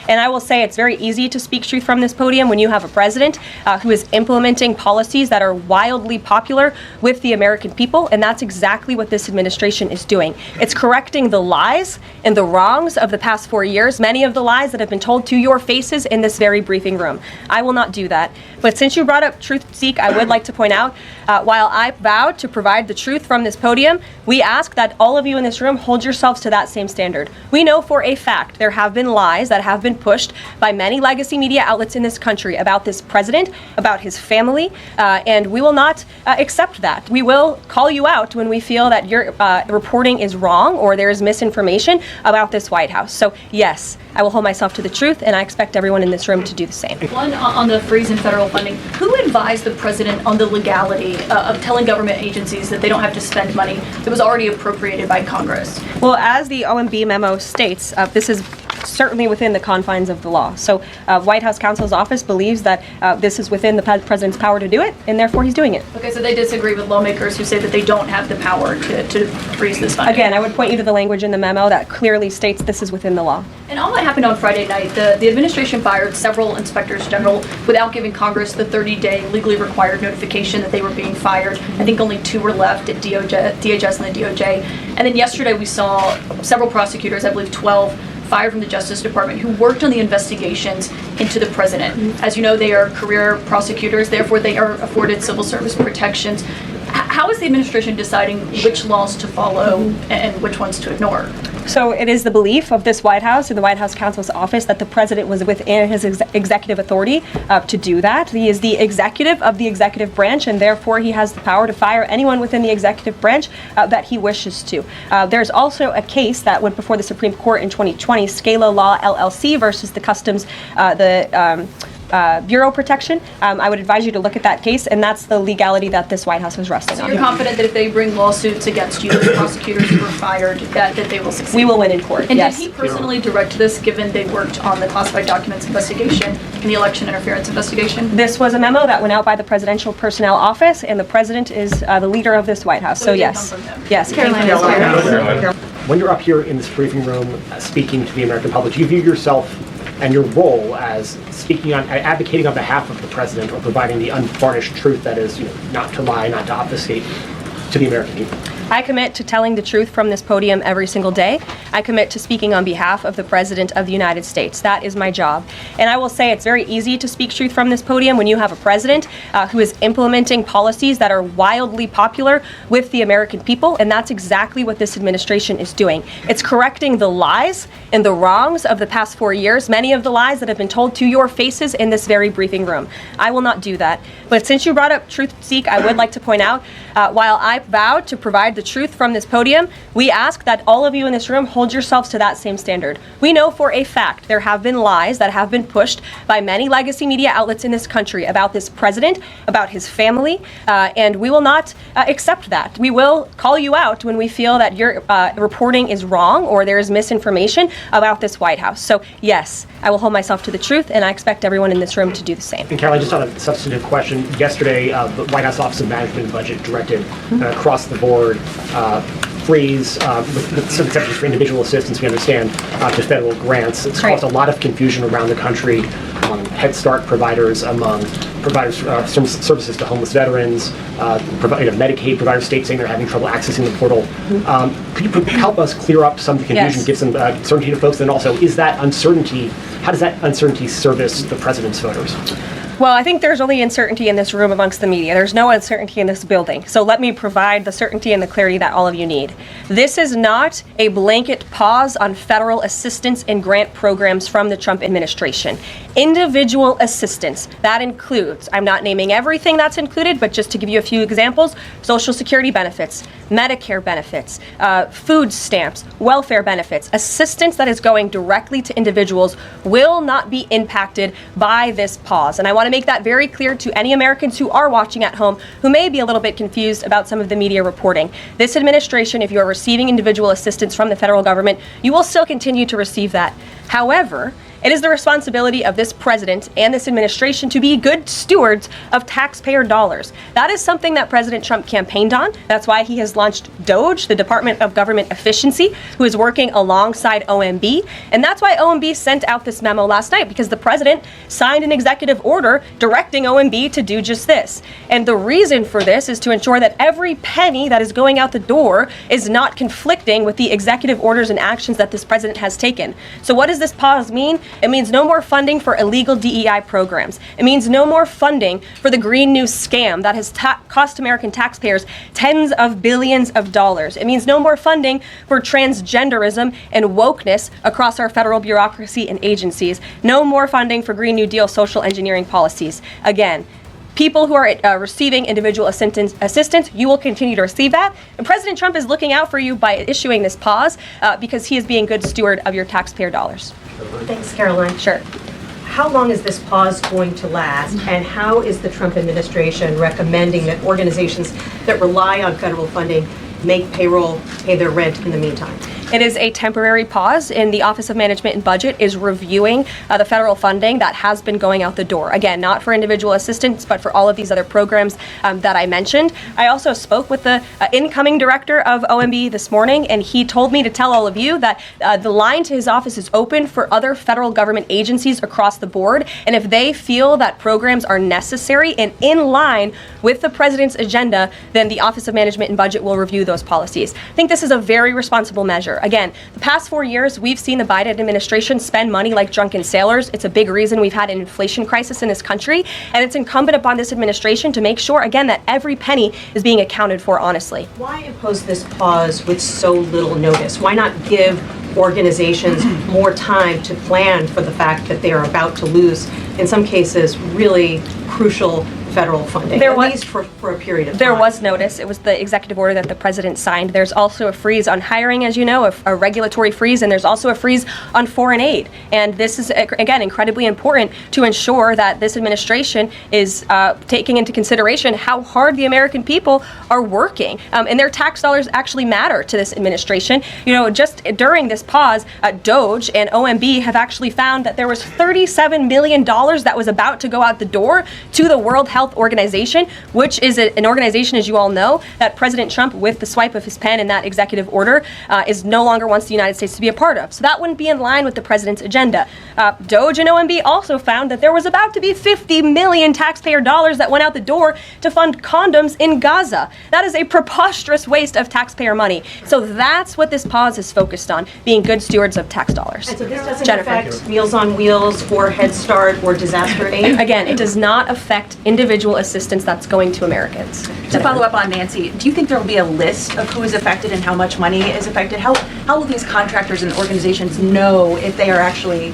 And I will say it's very easy to speak truth from this podium when you have a president who is implementing policies that are wildly popular with the American people, and that's exactly what this administration is doing. It's correcting the lies and the wrongs of the past 4 years, many of the lies that have been told to your faces in this very briefing room. I will not do that. But since you brought up Truth Seek, I would like to point out, while I vowed to provide the truth from this podium, we ask that all of you in this room hold yourselves to that same standard. We know for a fact there have been lies that have been pushed by many legacy media outlets in this country about this president, about his family, and we will not accept that. We will call you out when we feel that your reporting is wrong or there is misinformation about this White House. So yes, I will hold myself to the truth, and I expect everyone in this room to do the same. One, on the freeze in federal funding, who advised the president on the legality of telling government agencies that they don't have to spend money that was already appropriated by Congress? Well, as the OMB memo states, this is certainly within the confines of the law. So White House counsel's office believes that this is within the president's power to do it, and therefore he's doing it. Okay, so they disagree with lawmakers who say that they don't have the power to freeze this funding. Again, I would point you to the language in the memo that clearly states this is within the law. And all that happened on Friday night. The administration fired several inspectors general without giving Congress the 30-day legally required notification that they were being fired. I think only 2 were left at DHS and the DOJ. And then yesterday we saw several prosecutors, I believe 12, fired from the Justice Department who worked on the investigations into the president. As you know, they are career prosecutors, therefore they are afforded civil service protections. How is the administration deciding which laws to follow and which ones to ignore? So it is the belief of this White House and the White House counsel's office that the president was within his executive authority to do that. He is the executive of the executive branch, and therefore he has the power to fire anyone within the executive branch that he wishes to. There's also a case that went before the Supreme Court in 2020, Scala Law LLC versus the Customs, Bureau Protection. I would advise you to look at that case, and that's the legality that this White House is resting on. So you're confident that if they bring lawsuits against you, the prosecutors who were fired, that they will succeed? We will win in court, and yes. Did he personally direct this, given they worked on the classified documents investigation and the election interference investigation? This was a memo that went out by the Presidential Personnel Office, and the president is the leader of this White House, so yes. Yes. Karoline. When you're up here in this briefing room speaking to the American public, do you view yourself and your role as advocating on behalf of the president or providing the unvarnished truth that is, not to lie, not to obfuscate to the American people? I commit to telling the truth from this podium every single day. I commit to speaking on behalf of the President of the United States. That is my job. And I will say it's very easy to speak truth from this podium when you have a president who is implementing policies that are wildly popular with the American people, and that's exactly what this administration is doing. It's correcting the lies and the wrongs of the past 4 years, many of the lies that have been told to your faces in this very briefing room. I will not do that. But since you brought up Truth Seek, I would like to point out, while I vowed to provide the truth from this podium, we ask that all of you in this room hold yourselves to that same standard. We know for a fact there have been lies that have been pushed by many legacy media outlets in this country about this president, about his family, and we will not accept that. We will call you out when we feel that your reporting is wrong or there is misinformation about this White House. So yes, I will hold myself to the truth, and I expect everyone in this room to do the same. And Karoline, just on a substantive question, yesterday the White House Office of Management and Budget directed across the board freeze, with some exceptions for individual assistance, we understand, to federal grants. It's caused a lot of confusion around the country among Head Start providers, among providers services to homeless veterans, Medicaid providers, states saying they're having trouble accessing the portal. Could you help us clear up some of the confusion, give some certainty to folks, and also, is that uncertainty, how does that uncertainty service the president's voters? Well, I think there's only uncertainty in this room amongst the media. There's no uncertainty in this building. So let me provide the certainty and the clarity that all of you need. This is not a blanket pause on federal assistance and grant programs from the Trump administration. Individual assistance, that includes, I'm not naming everything that's included, but just to give you a few examples, Social Security benefits, Medicare benefits, food stamps, welfare benefits, assistance that is going directly to individuals will not be impacted by this pause. And I want to make that very clear to any Americans who are watching at home who may be a little bit confused about some of the media reporting. This administration, if you are receiving individual assistance from the federal government, you will still continue to receive that. However, It is the responsibility of this president and this administration to be good stewards of taxpayer dollars. That is something that President Trump campaigned on. That's why he has launched DOGE, the Department of Government Efficiency, who is working alongside OMB. And that's why OMB sent out this memo last night, because the president signed an executive order directing OMB to do just this. And the reason for this is to ensure that every penny that is going out the door is not conflicting with the executive orders and actions that this president has taken. So what does this pause mean? It means no more funding for illegal DEI programs. It means no more funding for the Green New scam that has cost American taxpayers tens of billions of dollars. It means no more funding for transgenderism and wokeness across our federal bureaucracy and agencies. No more funding for Green New Deal social engineering policies. Again, people who are receiving individual assistance, you will continue to receive that. And President Trump is looking out for you by issuing this pause because he is being good steward of your taxpayer dollars. Thanks, Karoline. Sure. How long is this pause going to last, and how is the Trump administration recommending that organizations that rely on federal funding make payroll, pay their rent in the meantime? It is a temporary pause, and the Office of Management and Budget is reviewing the federal funding that has been going out the door. Again, not for individual assistance, but for all of these other programs that I mentioned. I also spoke with the incoming director of OMB this morning, and he told me to tell all of you that the line to his office is open for other federal government agencies across the board, and if they feel that programs are necessary and in line with the president's agenda, then the Office of Management and Budget will review those policies. I think this is a very responsible measure. Again, the past 4 years, we've seen the Biden administration spend money like drunken sailors. It's a big reason we've had an inflation crisis in this country, and it's incumbent upon this administration to make sure, again, that every penny is being accounted for honestly. Why impose this pause with so little notice? Why not give organizations more time to plan for the fact that they are about to lose, in some cases, really crucial federal funding, at least for a period of time? There was notice. It was the executive order that the president signed. There's also a freeze on hiring, as you know, a regulatory freeze, and there's also a freeze on foreign aid. And this is, again, incredibly important to ensure that this administration is taking into consideration how hard the American people are working. And their tax dollars actually matter to this administration. You know, just during this pause, DOGE and OMB have actually found that there was $37 million that was about to go out the door to the World Health Organization, which is an organization, as you all know, that President Trump, with the swipe of his pen in that executive order, is no longer wants the United States to be a part of. So that wouldn't be in line with the president's agenda. DOGE and OMB also found that there was about to be 50 million taxpayer dollars that went out the door to fund condoms in Gaza. That is a preposterous waste of taxpayer money. So that's what this pause is focused on, being good stewards of tax dollars. And so this doesn't Jennifer. affect Meals on Wheels or Head Start or disaster aid? Again, it does not affect individual assistance that's going to Americans. To follow up on Nancy, do you think there will be a list of who is affected and how much money is affected? How will these contractors and organizations know if they are actually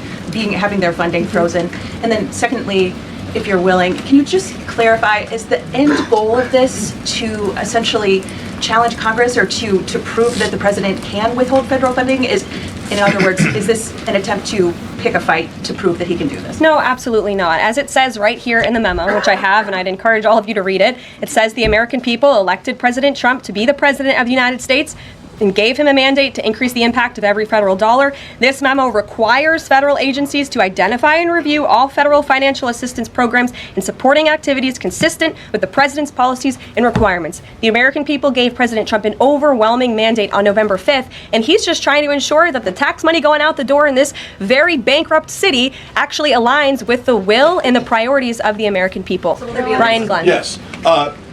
having their funding frozen? And then secondly, if you're willing, can you just clarify, is the end goal of this to essentially challenge Congress or to prove that the president can withhold federal funding? In other words, is this an attempt to pick a fight to prove that he can do this? No, absolutely not. As it says right here in the memo, which I have, and I'd encourage all of you to read it, it says the American people elected President Trump to be the president of the United States and gave him a mandate to increase the impact of every federal dollar. This memo requires federal agencies to identify and review all federal financial assistance programs and supporting activities consistent with the president's policies and requirements. The American people gave President Trump an overwhelming mandate on November 5th, and he's just trying to ensure that the tax money going out the door in this very bankrupt city actually aligns with the will and the priorities of the American people. Ryan Glenn. Yes.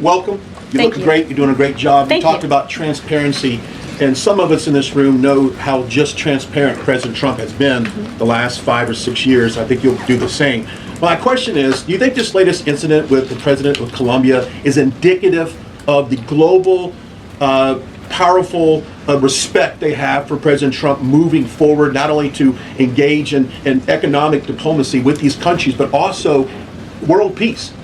Welcome. You're Thank looking you. great. You're doing a great job. Thank you talked you. about transparency, and some of us in this room know how just transparent President Trump has been the last 5 or 6 years. I think you'll do the same. My question is, do you think this latest incident with the president of Colombia is indicative of the global, powerful respect they have for President Trump moving forward, not only to engage in economic diplomacy with these countries, but also world peace?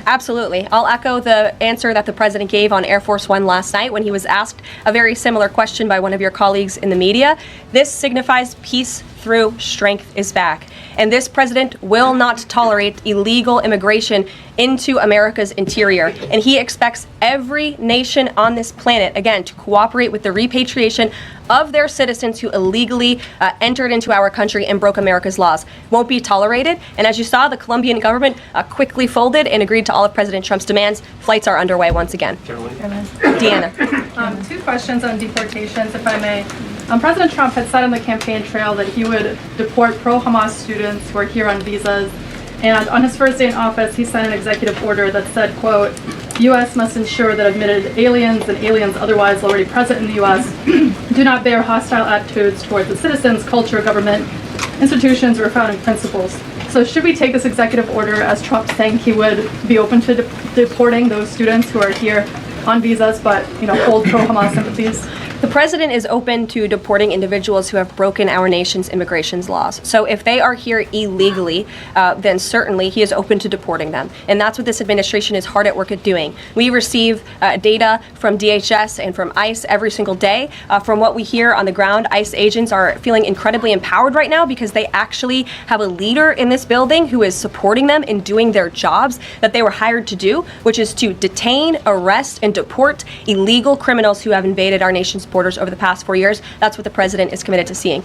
Absolutely. I'll echo the answer that the president gave on Air Force One last night when he was asked a very similar question by one of your colleagues in the media. This signifies peace through, strength is back. And this president will not tolerate illegal immigration into America's interior. And he expects every nation on this planet, again, to cooperate with the repatriation of their citizens who illegally entered into our country and broke America's laws. Won't be tolerated. And as you saw, the Colombian government quickly folded and agreed to all of President Trump's demands. Flights are underway once again. Deanna. Two questions on deportations, if I may. President Trump had said on the campaign trail that he would deport pro-Hamas students who are here on visas. And on his first day in office, he signed an executive order that said, quote, U.S. must ensure that admitted aliens and aliens otherwise already present in the U.S. do not bear hostile attitudes towards the citizens, culture, government, institutions, or founding principles. So should we take this executive order as Trump saying he would be open to deporting those students who are here on visas but, hold pro-Hamas sympathies? The president is open to deporting individuals who have broken our nation's immigration laws. So if they are here illegally, then certainly he is open to deporting them. And that's what this administration is hard at work at doing. We receive data from DHS and from ICE every single day. From what we hear on the ground, ICE agents are feeling incredibly empowered right now because they actually have a leader in this building who is supporting them in doing their jobs that they were hired to do, which is to detain, arrest, and deport illegal criminals who have invaded our nation's borders over the past 4 years. That's what the president is committed to seeing.